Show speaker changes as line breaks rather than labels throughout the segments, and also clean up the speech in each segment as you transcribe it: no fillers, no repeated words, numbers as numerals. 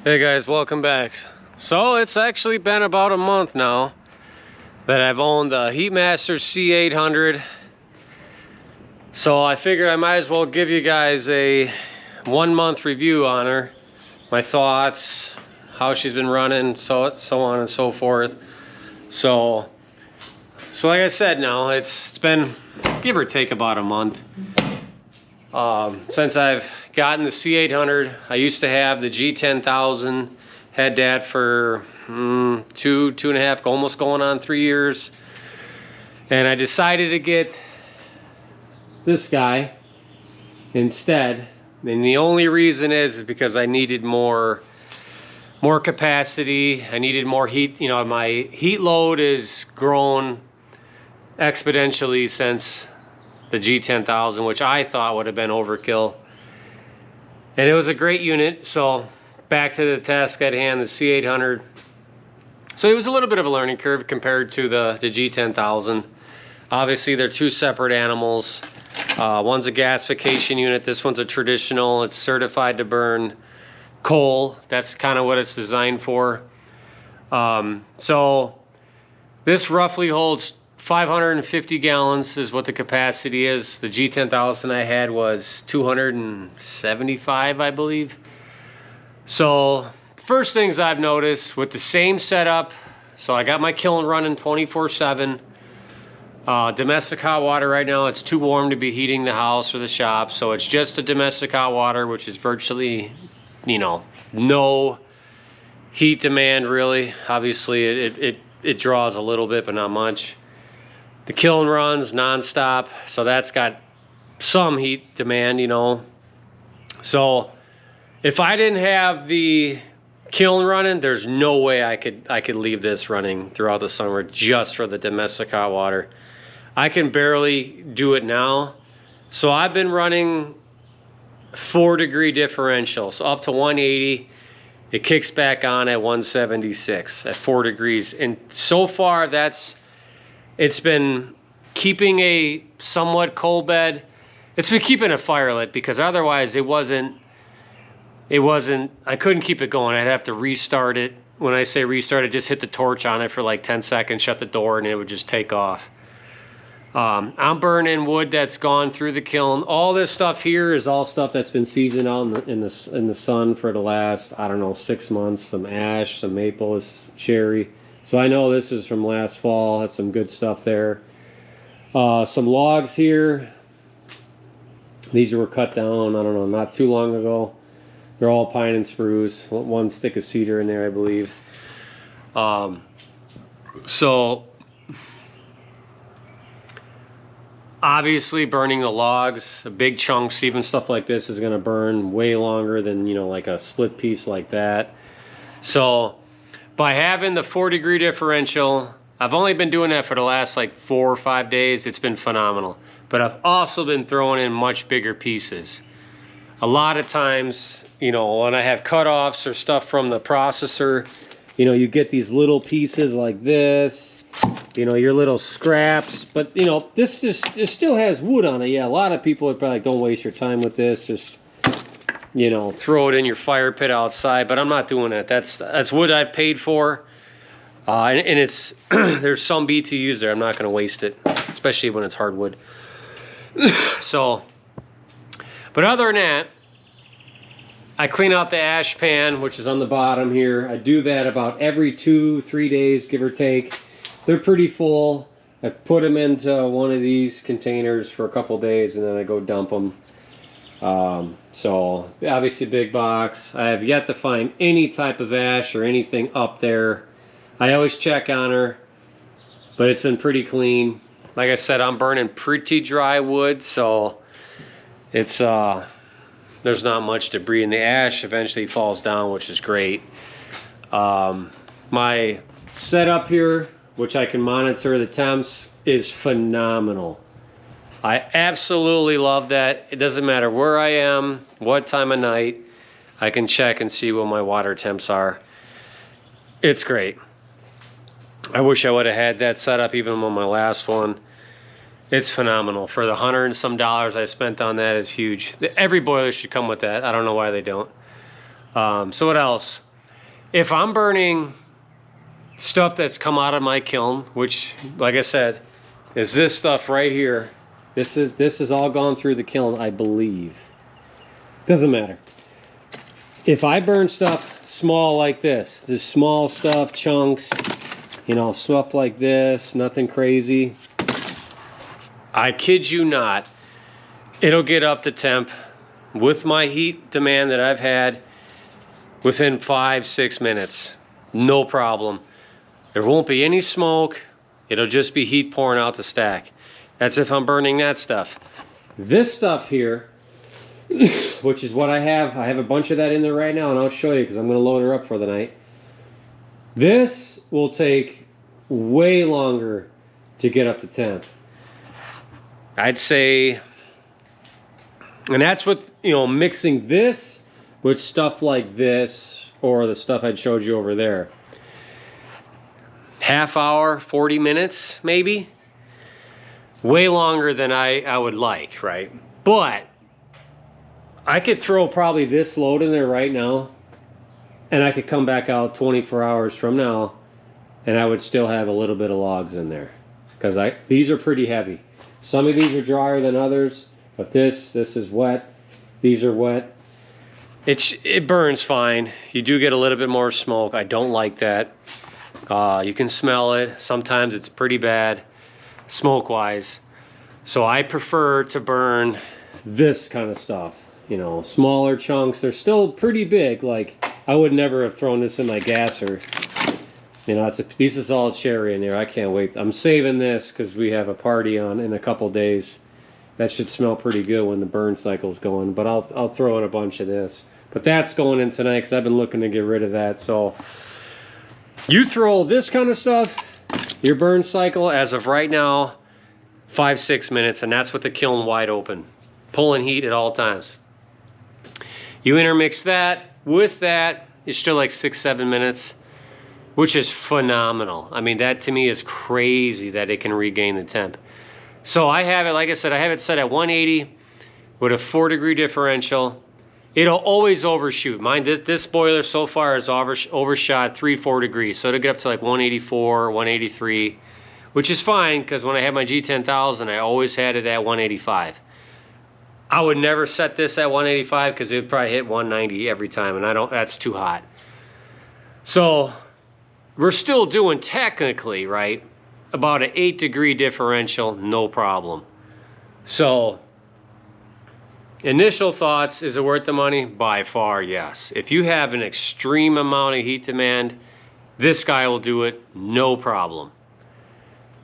Hey guys, welcome back. So it's actually been about a month now that I've owned the Heatmaster C800. So I figured I might as well give you guys a 1 month review on her. My thoughts, how she's been running, so on and so forth. So like I said, now it's been give or take about a month since I've gotten the C800. I used to have the G10000, had that for two and a half, almost going on 3 years. And I decided to get this guy instead. And the only reason is because I needed more capacity. I needed more heat. You know, my heat load is grown exponentially since the G10000, which I thought would have been overkill. And it was a great unit. So back to the task at hand, the C800. So it was a little bit of a learning curve compared to the G10000. Obviously, they're two separate animals. One's a gasification unit. This one's a traditional. It's certified to burn coal. That's kind of what it's designed for. So this roughly holds 550 gallons is what the capacity is. The G10000 I had was 275, I believe. So first things I've noticed with the same setup, so I got my kiln running 24/7. Domestic hot water right now, it's too warm to be heating the house or the shop, so it's just a domestic hot water, which is virtually, you know, no heat demand really. Obviously it draws a little bit, but not much. The kiln runs non-stop, so that's got some heat demand, you know. So if I didn't have the kiln running, there's no way I could leave this running throughout the summer just for the domestic hot water. I can barely do it now. So I've been running 4-degree differential, so up to 180. It kicks back on at 176 at 4 degrees. And so far it's been keeping a somewhat cold bed. It's been keeping a fire lit because otherwise I couldn't keep it going. I'd have to restart it. When I say restart it, just hit the torch on it for like 10 seconds, shut the door, and it would just take off. I'm burning wood that's gone through the kiln. All this stuff here is all stuff that's been seasoned out in the sun for the last, I don't know, 6 months. Some ash, some maple, this cherry. So I know this is from last fall. That's some good stuff there. Some logs here. These were cut down, I don't know, not too long ago. They're all pine and spruce. One stick of cedar in there, I believe. So obviously burning the logs, big chunks, even stuff like this is gonna burn way longer than, you know, like a split piece like that. So by having the 4-degree differential, I've only been doing that for the last like 4 or 5 days. It's been phenomenal. But I've also been throwing in much bigger pieces. A lot of times, you know, when I have cutoffs or stuff from the processor, you know, you get these little pieces like this, you know, your little scraps. But, you know, this still has wood on it. Yeah, a lot of people are probably like, don't waste your time with this. Just, you know, throw it in your fire pit outside. But I'm not doing that. That's wood I've paid for. And it's there's some BTUs there. I'm not going to waste it, especially when it's hardwood. So, but other than that, I clean out the ash pan, which is on the bottom here. I do that about every 2-3 days, give or take. They're pretty full. I put them into one of these containers for a couple days, and then I go dump them. So obviously big box. I have yet to find any type of ash or anything up there. I always check on her, but it's been pretty clean. Like I said, I'm burning pretty dry wood, so it's there's not much debris, and the ash eventually falls down, which is great. My setup here, which I can monitor the temps, is phenomenal. I absolutely love that. It doesn't matter where I am, what time of night, I can check and see what my water temps are. It's great. I wish I would have had that set up even on my last one. It's phenomenal. For the $100 and some I spent on that is huge. Every boiler should come with that. I don't know why they don't. So what else? if I'm burning stuff that's come out of my kiln, which, like I said, is this stuff right here. This is all gone through the kiln, I believe. Doesn't matter. If I burn stuff small like this, just small stuff, chunks, you know, stuff like this, nothing crazy, I kid you not, it'll get up to temp with my heat demand that I've had within 5-6 minutes. No problem. There won't be any smoke. It'll just be heat pouring out the stack. That's if I'm burning that stuff. This stuff here, which is what I have a bunch of that in there right now, and I'll show you because I'm going to load her up for the night. This will take way longer to get up to temp. I'd say, and that's what, you know, mixing this with stuff like this or the stuff I showed you over there. Half hour, 40 minutes, maybe. Way longer than I would like, right? But I could throw probably this load in there right now, and I could come back out 24 hours from now, and I would still have a little bit of logs in there. Because these are pretty heavy. Some of these are drier than others, but this is wet. These are wet. It burns fine. You do get a little bit more smoke. I don't like that. You can smell it. Sometimes it's pretty bad smoke-wise. So I prefer to burn this kind of stuff. You know, smaller chunks. They're still pretty big. Like, I would never have thrown this in my gasser. You know, this is all cherry in there. I can't wait. I'm saving this because we have a party on in a couple days. That should smell pretty good when the burn cycle's going. But I'll throw in a bunch of this. But that's going in tonight because I've been looking to get rid of that. So you throw this kind of stuff, your burn cycle as of right now, 5-6 minutes, and that's with the kiln wide open, pulling heat at all times. You intermix that with that, it's still like 6-7 minutes, which is phenomenal. I mean, that to me is crazy that it can regain the temp. So I have it, like I said, I have it set at 180 with a 4-degree differential. It'll always overshoot. Mine, this boiler so far has overshot 3-4 degrees. So it'll get up to like 184, 183, which is fine because when I had my G10000, I always had it at 185. I would never set this at 185 because it would probably hit 190 every time, and that's too hot. So we're still doing technically, right, about an 8-degree differential, no problem. So initial thoughts, is it worth the money? By far, yes. If you have an extreme amount of heat demand, this guy will do it, no problem.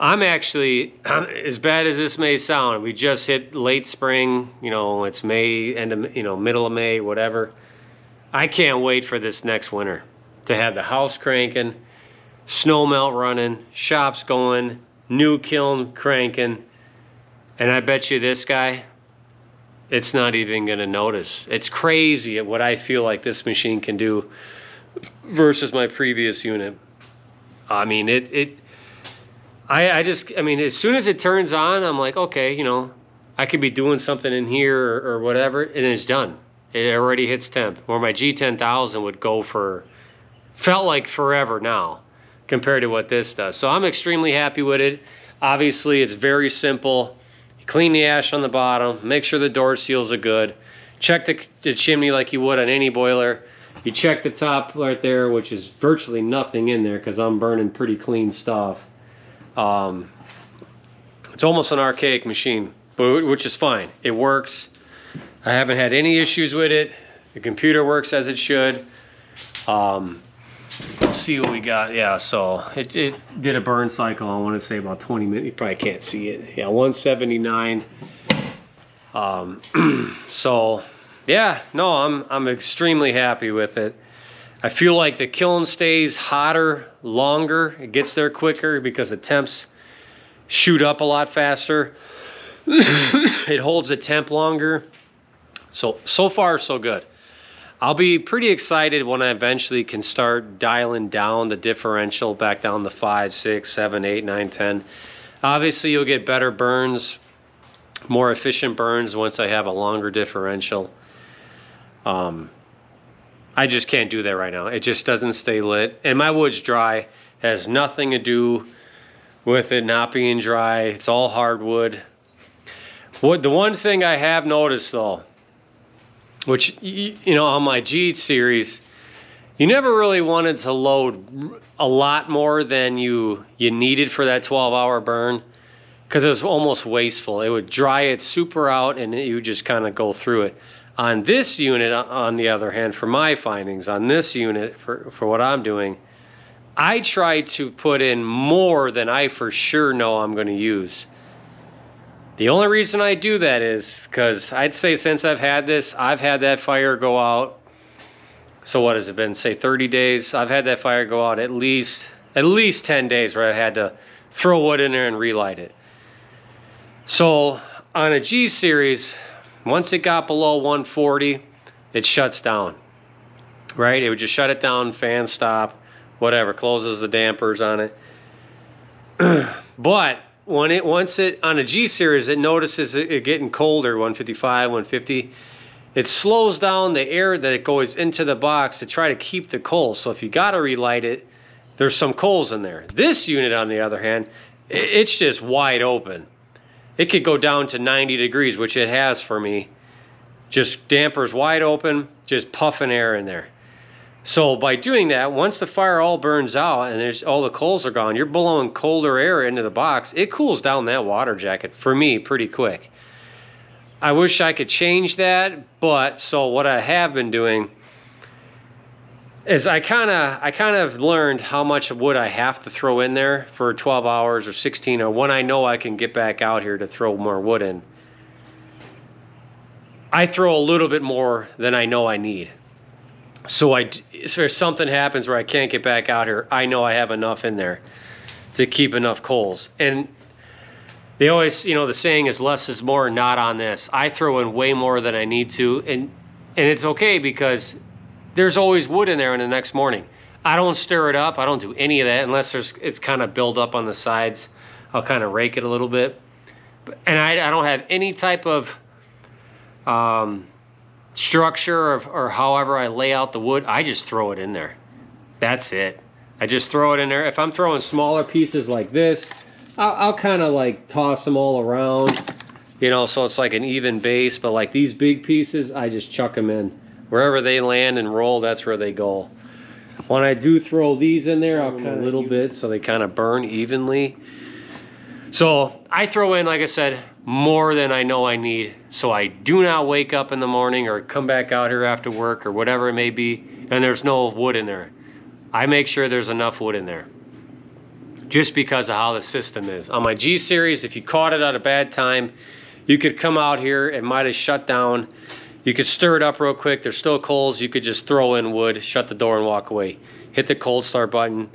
I'm actually, as bad as this may sound, we just hit late spring, you know, it's May, middle of May, whatever. I can't wait for this next winter to have the house cranking, snow melt running, shops going, new kiln cranking, and I bet you this guy, it's not even going to notice. It's crazy at what I feel like this machine can do versus my previous unit. I mean, I mean, as soon as it turns on, I'm like, okay, you know, I could be doing something in here or whatever, and it's done. It already hits temp. Where my G10000 would go for, felt like forever now compared to what this does. So I'm extremely happy with it. Obviously, it's very simple. You clean the ash on the bottom, make sure the door seals are good, check the chimney like you would on any boiler. You check the top right there, which is virtually nothing in there because I'm burning pretty clean stuff. It's almost an archaic machine, but which is fine. It works. I haven't had any issues with it. The computer works as it should. Let's see what we got. Yeah, so it did a burn cycle, I want to say about 20 minutes. You probably can't see it. Yeah, 179. So yeah, no, I'm extremely happy with it. I feel like the kiln stays hotter longer. It gets there quicker because the temps shoot up a lot faster. It holds the temp longer. So far, so good. I'll be pretty excited when I eventually can start dialing down the differential back down to 5, 6, 7, 8, 9, 10. Obviously, you'll get better burns, more efficient burns once I have a longer differential. I just can't do that right now. It just doesn't stay lit. And my wood's dry. It has nothing to do with it not being dry. It's all hardwood. The one thing I have noticed though, which, you know, on my G series, you never really wanted to load a lot more than you needed for that 12-hour burn, because it was almost wasteful. It would dry it super out and you would just kind of go through it. On this unit, on the other hand, for my findings, on this unit, for what I'm doing, I try to put in more than I for sure know I'm going to use. The only reason I do that is because I'd say since I've had this, I've had that fire go out. So what has it been, say 30 days? I've had that fire go out at least 10 days where I had to throw wood in there and relight it. So on a G series, once it got below 140, it shuts down, right? It would just shut it down, fan stop, whatever, closes the dampers on it. But once it on a G series, it notices it getting colder, 155, 150. It slows down the air that goes into the box to try to keep the coals. So if you got to relight it, there's some coals in there. This unit, on the other hand, it's just wide open. It could go down to 90 degrees, which it has for me. Just dampers wide open, just puffing air in there. So by doing that, once the fire all burns out and all the coals are gone, you're blowing colder air into the box. It cools down that water jacket, for me, pretty quick. I wish I could change that, but so what I have been doing is I kind of learned how much wood I have to throw in there for 12 hours or 16, or when I know I can get back out here to throw more wood in. I throw a little bit more than I know I need. So if something happens where I can't get back out here, I know I have enough in there to keep enough coals. And they always, you know, the saying is less is more. Not on this. I throw in way more than I need to, and it's okay because there's always wood in there in the next morning. I don't stir it up. I don't do any of that unless it's kind of built up on the sides. I'll kind of rake it a little bit. And I don't have any type of structure or however I lay out the wood. I just throw it in there. That's it. I just throw it in there. If I'm throwing smaller pieces like this, I'll kind of like toss them all around, you know, so it's like an even base. But like these big pieces, I just chuck them in. Wherever they land and roll, that's where they go. When I do throw these in there, I'll kind of a little bit so they kind of burn evenly. So I throw in, like I said, more than I know I need. So I do not wake up in the morning or come back out here after work or whatever it may be, and there's no wood in there. I make sure there's enough wood in there, just because of how the system is. On my G series, if you caught it at a bad time, you could come out here, it might have shut down. You could stir it up real quick, there's still coals, you could just throw in wood, shut the door and walk away. Hit the cold start button.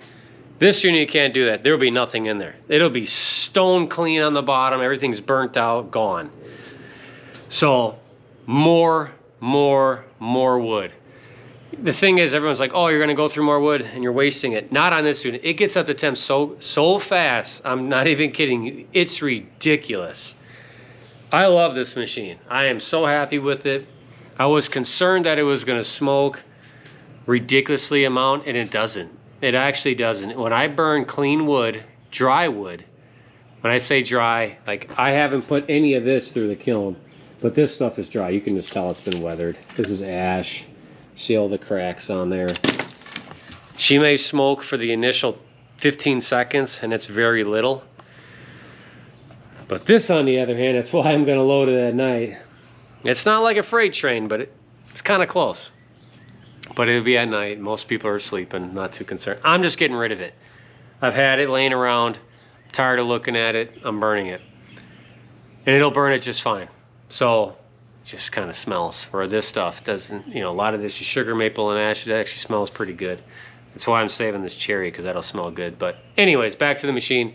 This unit, you can't do that. There'll be nothing in there. It'll be stone clean on the bottom, everything's burnt out, gone. So, more wood. The thing is, everyone's like, oh, you're gonna go through more wood and you're wasting it. Not on this unit. It gets up to temp so fast, I'm not even kidding you. It's ridiculous. I love this machine. I am so happy with it. I was concerned that it was gonna smoke ridiculously amount, and it doesn't. It actually doesn't. When I burn clean wood, dry wood, when I say dry, like I haven't put any of this through the kiln, but this stuff is dry. You can just tell it's been weathered. This is ash. See all the cracks on there. She may smoke for the initial 15 seconds, and it's very little. But this, on the other hand, that's why I'm going to load it at night. It's not like a freight train, but it's kind of close. But it'll be at night. Most people are sleeping, not too concerned. I'm just getting rid of it. I've had it laying around. I'm tired of looking at it. I'm burning it. And it'll burn it just fine. So just kind of smells. Where this stuff doesn't, you know, a lot of this sugar maple and ash, it actually smells pretty good. That's why I'm saving this cherry, because that'll smell good. But anyways, back to the machine.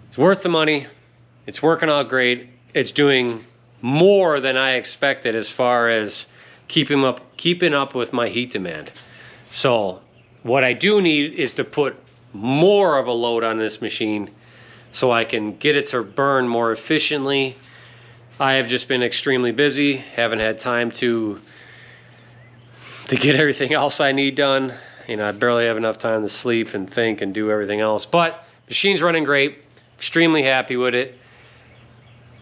It's worth the money. It's working out great. It's doing more than I expected as far as keeping up with my heat demand. So what I do need is to put more of a load on this machine so I can get it to burn more efficiently. I have just been extremely busy, haven't had time to to get everything else I need done. You know, I barely have enough time to sleep and think and do everything else. But machine's running great. Extremely happy with it.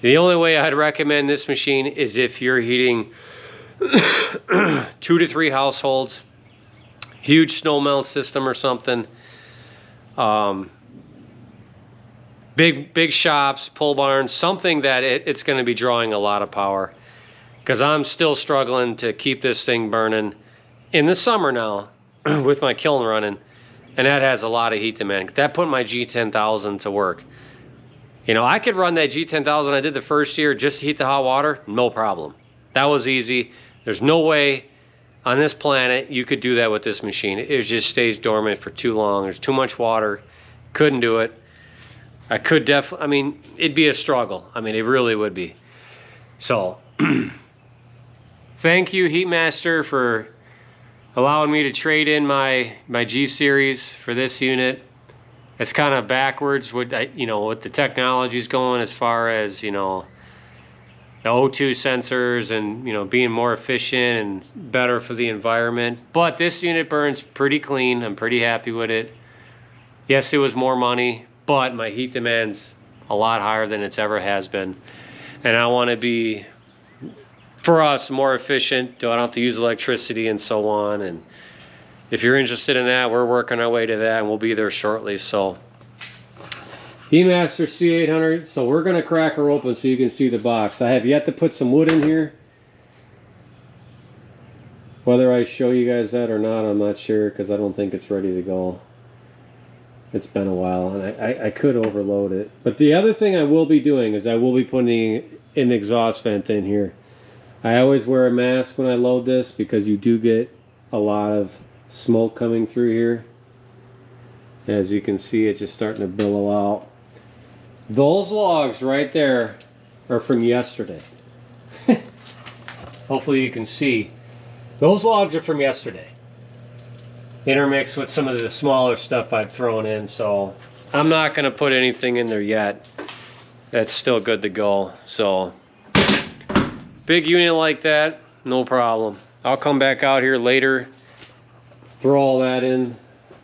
The only way I'd recommend this machine is if you're heating 2 to 3 households, huge snow melt system or something, big shops, pole barns, something that it's going to be drawing a lot of power. Because I'm still struggling to keep this thing burning in the summer now with my kiln running, and that has a lot of heat demand. That put my G10000 to work. You know, I could run that G10000 I did the first year just to heat the hot water, no problem. That was easy. There's no way on this planet you could do that with this machine. It just stays dormant for too long. There's too much water. Couldn't do it. I could definitely, I mean, it'd be a struggle. I mean, it really would be. So, thank you, Heatmaster, for allowing me to trade in my G series for this unit. It's kind of backwards with, you know, what the technology's going as far as, you know, the O2 sensors and, you know, being more efficient and better for the environment. But this unit burns pretty clean. I'm pretty happy with it. Yes, it was more money, but my heat demand's a lot higher than it's ever has been. And I want to be, for us, more efficient. I don't have to use electricity and so on. And if you're interested in that, we're working our way to that, and we'll be there shortly. So, Heatmaster C800. So we're going to crack her open so you can see the box. I have yet to put some wood in here. Whether I show you guys that or not, I'm not sure, because I don't think it's ready to go. It's been a while, and I could overload it. But the other thing I will be doing is I will be putting an exhaust vent in here. I always wear a mask when I load this because you do get a lot of smoke coming through here. As you can see, it's just starting to billow out. Those logs right there are from yesterday. Hopefully you can see. Those logs are from yesterday, intermixed with some of the smaller stuff I've thrown in. So I'm not going to put anything in there yet. That's still good to go. So big unit like that, no problem. I'll come back out here later, throw all that in,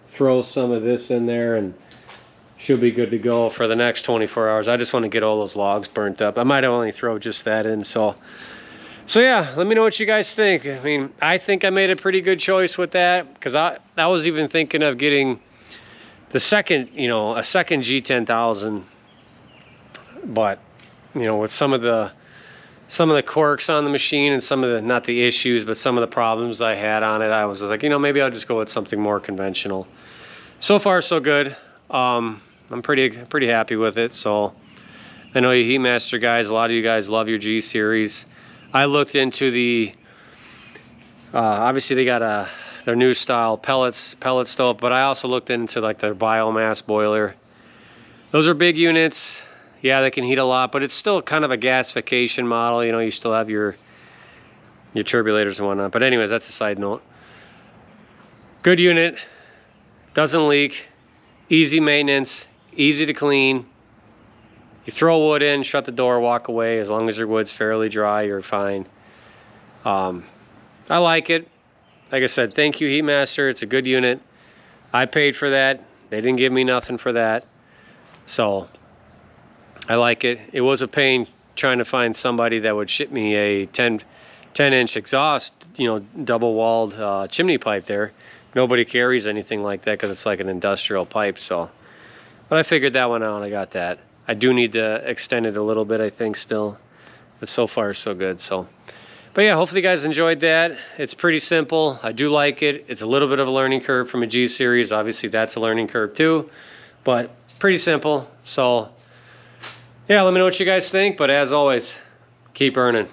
throw some of this in there, and she'll be good to go for the next 24 hours. I just want to get all those logs burnt up. I might only throw just that in. So yeah, let me know what you guys think. I mean, I think I made a pretty good choice with that, because I was even thinking of getting the second, you know, a second G10000, but, you know, with some of the quirks on the machine and some of the, not the issues, but some of the problems I had on it, I was like, you know, maybe I'll just go with something more conventional. So far, so good. I'm pretty happy with it. So I know you Heatmaster guys, a lot of you guys love your G series. I looked into the, obviously they got their new style pellet stove, but I also looked into like their biomass boiler. Those are big units. Yeah, they can heat a lot, but it's still kind of a gasification model. You know, you still have your turbulators and whatnot. But anyways, that's a side note. Good unit, doesn't leak, easy maintenance, easy to clean. You throw wood in, shut the door, walk away. As long as your wood's fairly dry, you're fine. I like it. Like I said, thank you, Heatmaster. It's a good unit. I paid for that. They didn't give me nothing for that. So I like it. It was a pain trying to find somebody that would ship me a 10-inch exhaust, you know, double-walled chimney pipe there. Nobody carries anything like that because it's like an industrial pipe. So, but I figured that one out. I got that. I do need to extend it a little bit, I think, still. But so far, so good. So, but yeah, hopefully you guys enjoyed that. It's pretty simple. I do like it. It's a little bit of a learning curve from a G series. Obviously, that's a learning curve too. But pretty simple. So, yeah, let me know what you guys think. But as always, keep earning.